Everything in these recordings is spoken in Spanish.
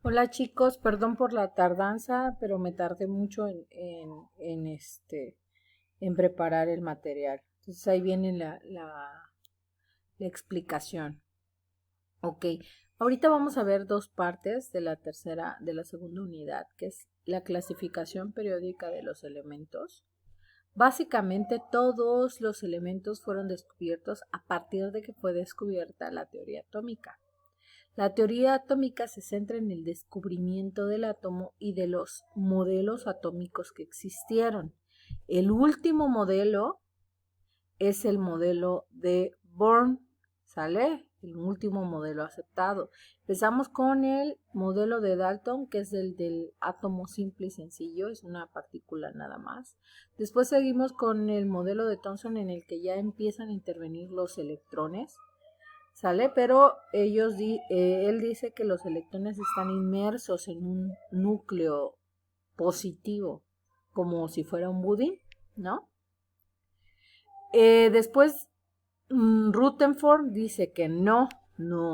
Hola chicos, perdón por la tardanza, pero me tardé mucho en preparar el material. Entonces ahí viene la explicación. Ok, ahorita vamos a ver dos partes de la segunda unidad, que es la clasificación periódica de los elementos. Básicamente todos los elementos fueron descubiertos a partir de que fue descubierta la teoría atómica. La teoría atómica se centra en el descubrimiento del átomo y de los modelos atómicos que existieron. El último modelo es el modelo de Born, ¿sale? El último modelo aceptado. Empezamos con el modelo de Dalton, que es el del átomo simple y sencillo, es una partícula nada más. Después seguimos con el modelo de Thomson, en el que ya empiezan a intervenir los electrones. ¿Sale? Pero él dice que los electrones están inmersos en un núcleo positivo, como si fuera un budín, ¿no? Después, Rutherford dice que no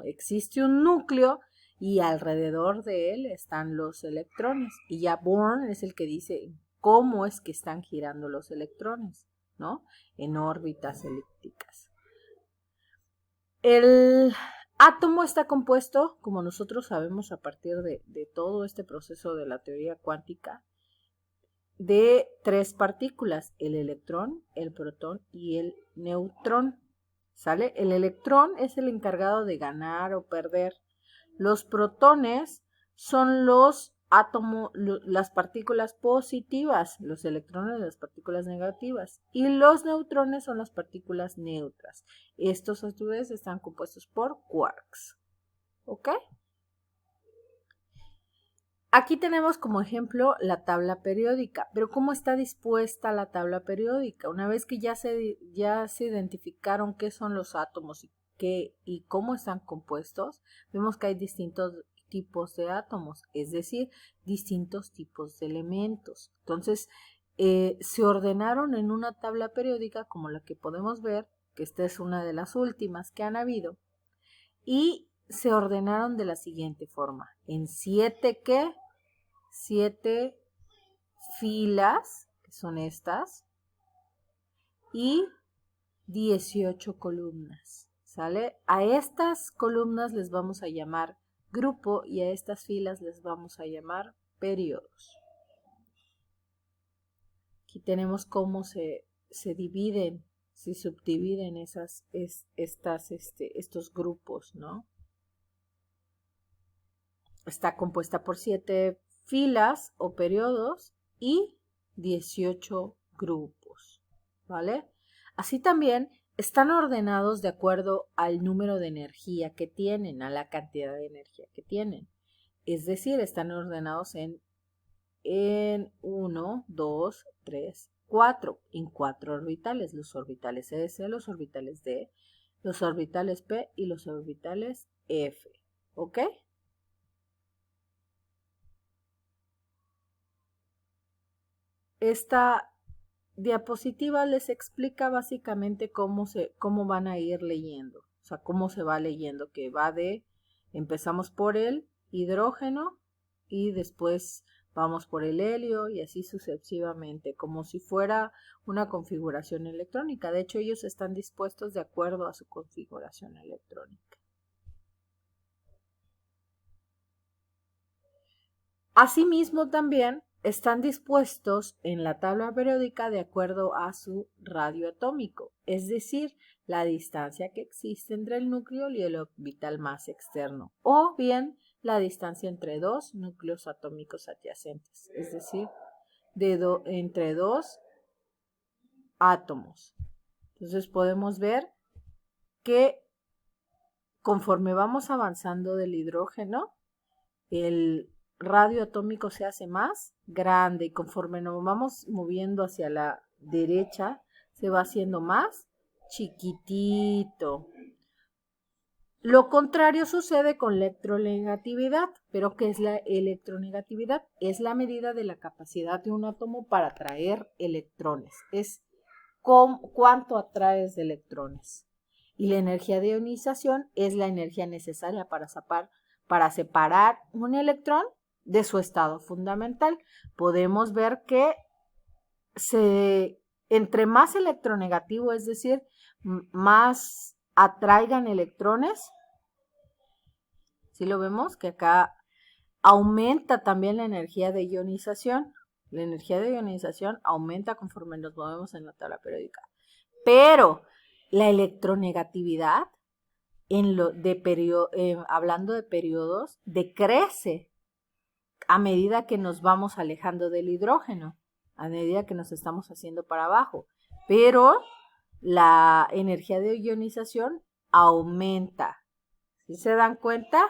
existe un núcleo y alrededor de él están los electrones. Y ya Born es el que dice cómo es que están girando los electrones, ¿no? En órbitas elípticas. El átomo está compuesto, como nosotros sabemos a partir de todo este proceso de la teoría cuántica, de tres partículas, el electrón, el protón y el neutrón. ¿Sale? El electrón es el encargado de ganar o perder. Los protones son los átomos, las partículas positivas, los electrones, las partículas negativas, y los neutrones son las partículas neutras. Estos a su vez están compuestos por quarks. ¿Ok? Aquí tenemos como ejemplo la tabla periódica, pero ¿cómo está dispuesta la tabla periódica? Una vez que ya se identificaron qué son los átomos y cómo están compuestos, vemos que hay distintos tipos de átomos, es decir, distintos tipos de elementos. Entonces, se ordenaron en una tabla periódica como la que podemos ver, que esta es una de las últimas que han habido, y se ordenaron de la siguiente forma, en 7 filas, que son estas, y 18 columnas, ¿sale? A estas columnas les vamos a llamar grupo y a estas filas les vamos a llamar periodos. Aquí tenemos cómo se dividen, se subdividen estos grupos, ¿no? Está compuesta por 7 filas o periodos y 18 grupos, ¿vale? Así también están ordenados de acuerdo al número de energía que tienen, a la cantidad de energía que tienen. Es decir, están ordenados en 1, 2, 3, 4, en 4 orbitales, los orbitales S, los orbitales D, los orbitales P y los orbitales F, ¿ok? Esta diapositiva les explica básicamente cómo van a ir leyendo, o sea, cómo se va leyendo, que va empezamos por el hidrógeno y después vamos por el helio y así sucesivamente, como si fuera una configuración electrónica. De hecho, ellos están dispuestos de acuerdo a su configuración electrónica. Asimismo, también están dispuestos en la tabla periódica de acuerdo a su radio atómico, es decir, la distancia que existe entre el núcleo y el orbital más externo, o bien la distancia entre dos núcleos atómicos adyacentes, es decir, entre dos átomos. Entonces podemos ver que conforme vamos avanzando del hidrógeno, el radio atómico se hace más grande y conforme nos vamos moviendo hacia la derecha se va haciendo más chiquitito. Lo contrario sucede con la electronegatividad. ¿Pero qué es la electronegatividad? Es la medida de la capacidad de un átomo para atraer electrones. Es cuánto atraes de electrones. Y la energía de ionización es la energía necesaria para separar un electrón de su estado fundamental. Podemos ver que entre más electronegativo, es decir, más atraigan electrones, ¿sí lo vemos? Que acá aumenta también la energía de ionización. La energía de ionización aumenta conforme nos movemos en la tabla periódica. Pero la electronegatividad, hablando de periodos, decrece a medida que nos vamos alejando del hidrógeno, a medida que nos estamos haciendo para abajo. Pero la energía de ionización aumenta. ¿Sí se dan cuenta?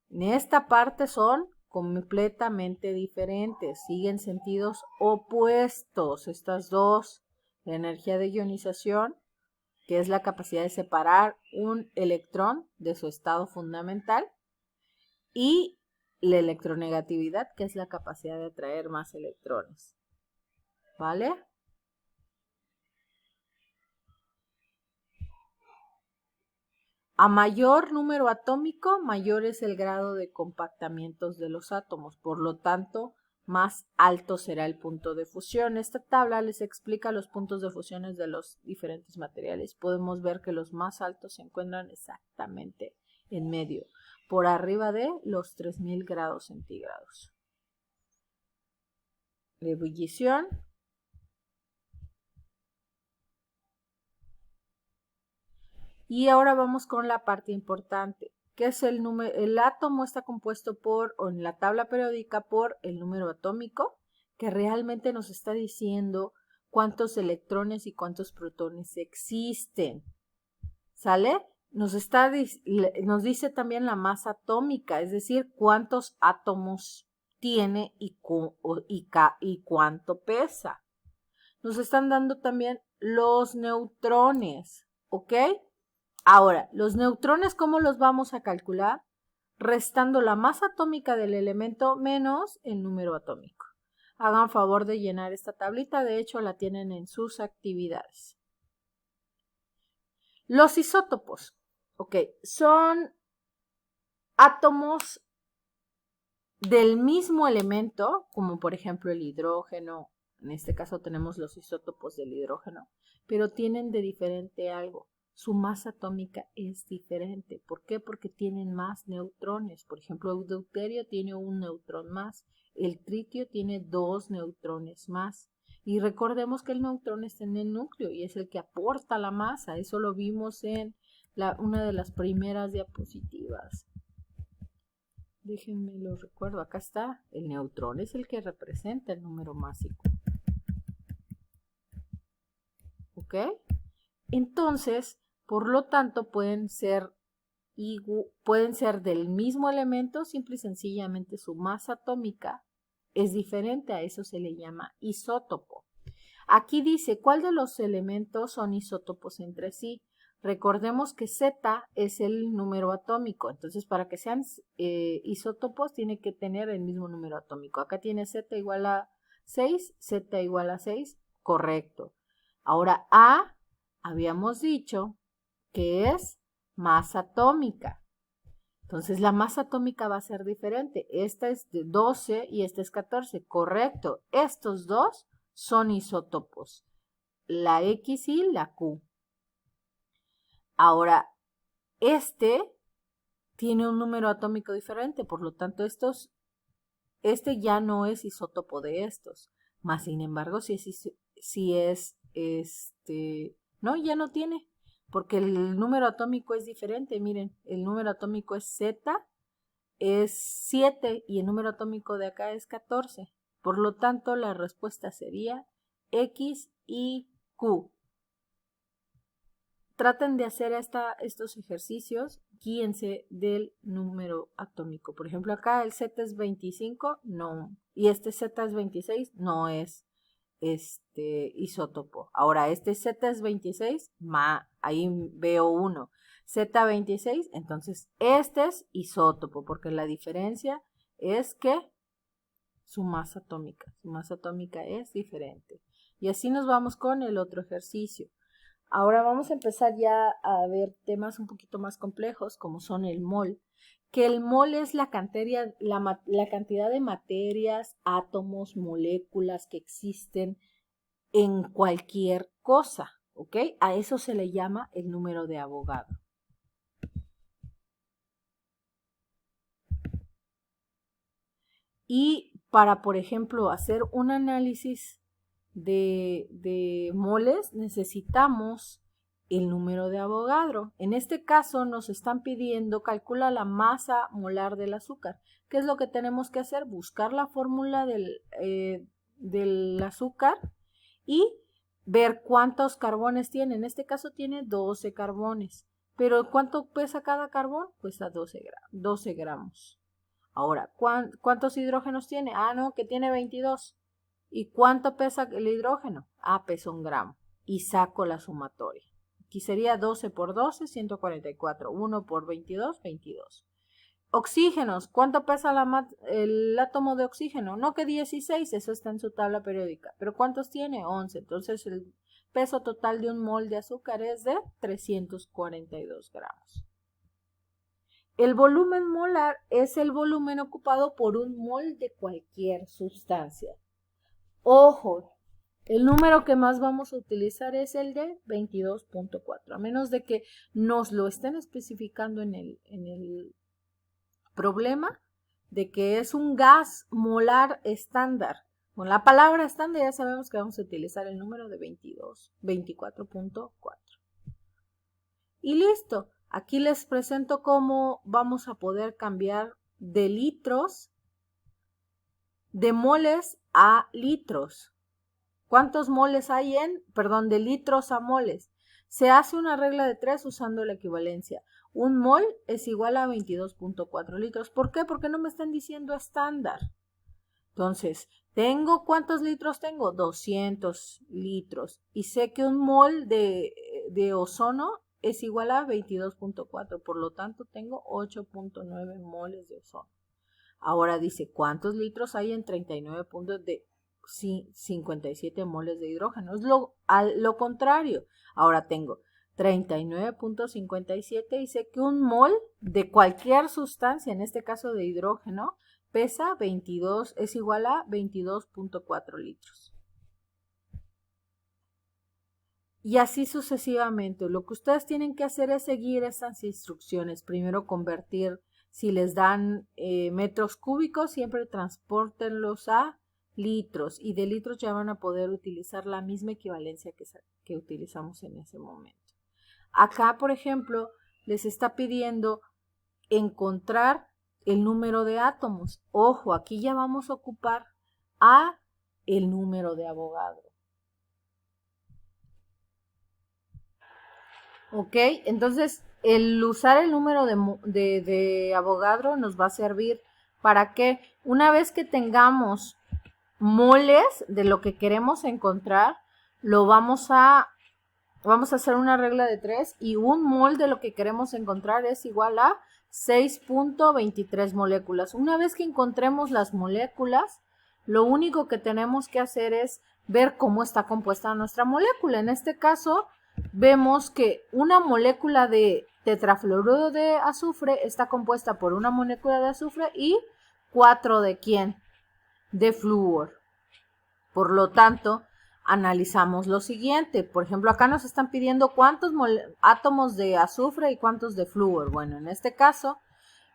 En esta parte son completamente diferentes, siguen sentidos opuestos estas dos, la energía de ionización, que es la capacidad de separar un electrón de su estado fundamental, y la electronegatividad, que es la capacidad de atraer más electrones. ¿Vale? A mayor número atómico, mayor es el grado de compactamientos de los átomos, por lo tanto, más alto será el punto de fusión. Esta tabla les explica los puntos de fusiones de los diferentes materiales. Podemos ver que los más altos se encuentran exactamente en medio, por arriba de los 3000 grados centígrados. La ebullición. Y ahora vamos con la parte importante, que es el número. El átomo está compuesto en la tabla periódica, por el número atómico, que realmente nos está diciendo cuántos electrones y cuántos protones existen. ¿Sale? Nos dice también la masa atómica, es decir, cuántos átomos tiene y cuánto pesa. Nos están dando también los neutrones, ¿ok? Ahora, los neutrones, ¿cómo los vamos a calcular? Restando la masa atómica del elemento menos el número atómico. Hagan favor de llenar esta tablita, de hecho la tienen en sus actividades. Los isótopos, ¿ok? Son átomos del mismo elemento, como por ejemplo el hidrógeno. En este caso tenemos los isótopos del hidrógeno, pero tienen de diferente algo. Su masa atómica es diferente. ¿Por qué? Porque tienen más neutrones. Por ejemplo, el deuterio tiene un neutrón más. El tritio tiene 2 neutrones más. Y recordemos que el neutrón está en el núcleo y es el que aporta la masa. Eso lo vimos en una de las primeras diapositivas. Déjenme lo recuerdo. Acá está. El neutrón es el que representa el número másico. ¿Ok? Entonces, por lo tanto, pueden ser del mismo elemento, simple y sencillamente su masa atómica es diferente, a eso se le llama isótopo. Aquí dice, ¿cuál de los elementos son isótopos entre sí? Recordemos que Z es el número atómico, entonces para que sean isótopos tiene que tener el mismo número atómico. Acá tiene Z igual a 6, Z igual a 6, correcto. Ahora A, habíamos dicho que es masa atómica. Entonces la masa atómica va a ser diferente. Esta es de 12 y esta es 14. Correcto. Estos dos son isótopos. La X y la Q. Ahora, este tiene un número atómico diferente. Por lo tanto, este ya no es isótopo de estos. Más sin embargo, no, ya no tiene. Porque el número atómico es diferente, miren, el número atómico es Z, es 7 y el número atómico de acá es 14. Por lo tanto, la respuesta sería X y Q. Traten de hacer estos ejercicios, guíense del número atómico. Por ejemplo, acá el Z es 25, no, y este Z es 26, no es isótopo. Ahora, este Z es 26, ahí veo 1. Z26, entonces este es isótopo, porque la diferencia es que su masa atómica es diferente. Y así nos vamos con el otro ejercicio. Ahora vamos a empezar ya a ver temas un poquito más complejos, como son el mol, que el mol es la cantidad de materias, átomos, moléculas que existen en cualquier cosa, ¿ok? A eso se le llama el número de Avogadro. Y para, por ejemplo, hacer un análisis de moles, necesitamos el número de Avogadro. En este caso nos están pidiendo calcula la masa molar del azúcar. ¿Qué es lo que tenemos que hacer? Buscar la fórmula del azúcar y ver cuántos carbones tiene. En este caso tiene 12 carbones. Pero ¿cuánto pesa cada carbón? Pesa 12 gramos. Ahora, ¿cuántos hidrógenos tiene? Ah, no, que tiene 22. ¿Y cuánto pesa el hidrógeno? Ah, pesa 1 gramo. Y saco la sumatoria. Aquí sería 12 por 12, 144. 1 por 22, 22. Oxígenos. ¿Cuánto pesa el átomo de oxígeno? No, que 16, eso está en su tabla periódica. ¿Pero cuántos tiene? 11. Entonces el peso total de un mol de azúcar es de 342 gramos. El volumen molar es el volumen ocupado por un mol de cualquier sustancia. Ojo, el número que más vamos a utilizar es el de 22.4, a menos de que nos lo estén especificando en el problema de que es un gas molar estándar. Con la palabra estándar ya sabemos que vamos a utilizar el número de 24.4. Y listo. Aquí les presento cómo vamos a poder cambiar de litros, de moles a litros. ¿Cuántos moles hay de litros a moles? Se hace una regla de 3 usando la equivalencia. Un mol es igual a 22.4 litros. ¿Por qué? Porque no me están diciendo estándar. Entonces, ¿cuántos litros tengo? 200 litros. Y sé que un mol de ozono es igual a 22.4, por lo tanto tengo 8.9 moles de ozono. Ahora dice, ¿cuántos litros hay en 39.57 moles de hidrógeno? Es lo contrario. Ahora tengo 39.57 y sé que un mol de cualquier sustancia, en este caso de hidrógeno, pesa 22, es igual a 22.4 litros. Y así sucesivamente. Lo que ustedes tienen que hacer es seguir estas instrucciones. Primero convertir, si les dan metros cúbicos, siempre transpórtenlos a litros. Y de litros ya van a poder utilizar la misma equivalencia que utilizamos en ese momento. Acá, por ejemplo, les está pidiendo encontrar el número de átomos. Ojo, aquí ya vamos a ocupar el número de Avogadro. Ok, entonces el usar el número de Avogadro nos va a servir para que una vez que tengamos moles de lo que queremos encontrar, vamos a hacer una regla de 3 y un mol de lo que queremos encontrar es igual a 6.23 moléculas. Una vez que encontremos las moléculas, lo único que tenemos que hacer es ver cómo está compuesta nuestra molécula. En este caso, vemos que una molécula de tetrafluoruro de azufre está compuesta por una molécula de azufre y 4 de ¿quién? De flúor. Por lo tanto, analizamos lo siguiente. Por ejemplo, acá nos están pidiendo cuántos átomos de azufre y cuántos de flúor. Bueno, en este caso,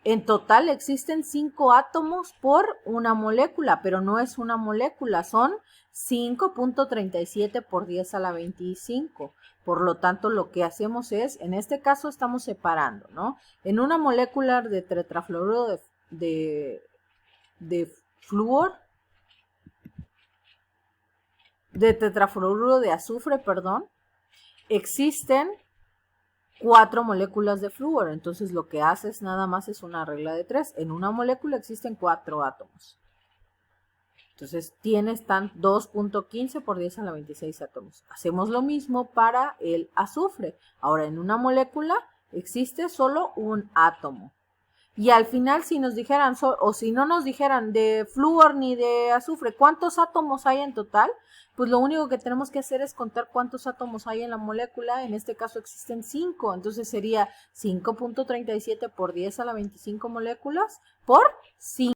en total existen 5 átomos por una molécula, pero no es una molécula, son 5.37 por 10 a la 25. Por lo tanto, lo que hacemos es, en este caso estamos separando, ¿no? En una molécula de tetrafluoruro de flúor, de tetrafluoruro de azufre, perdón, existen 4 moléculas de flúor. Entonces lo que haces nada más es una regla de 3. En una molécula existen 4 átomos. Entonces tienes 2.15 por 10 a la 26 átomos. Hacemos lo mismo para el azufre. Ahora en una molécula existe solo un átomo. Y al final, si nos dijeran, o si no nos dijeran de flúor ni de azufre, ¿cuántos átomos hay en total? Pues lo único que tenemos que hacer es contar cuántos átomos hay en la molécula. En este caso existen 5, entonces sería 5.37 por 10 a la 25 moléculas por 5.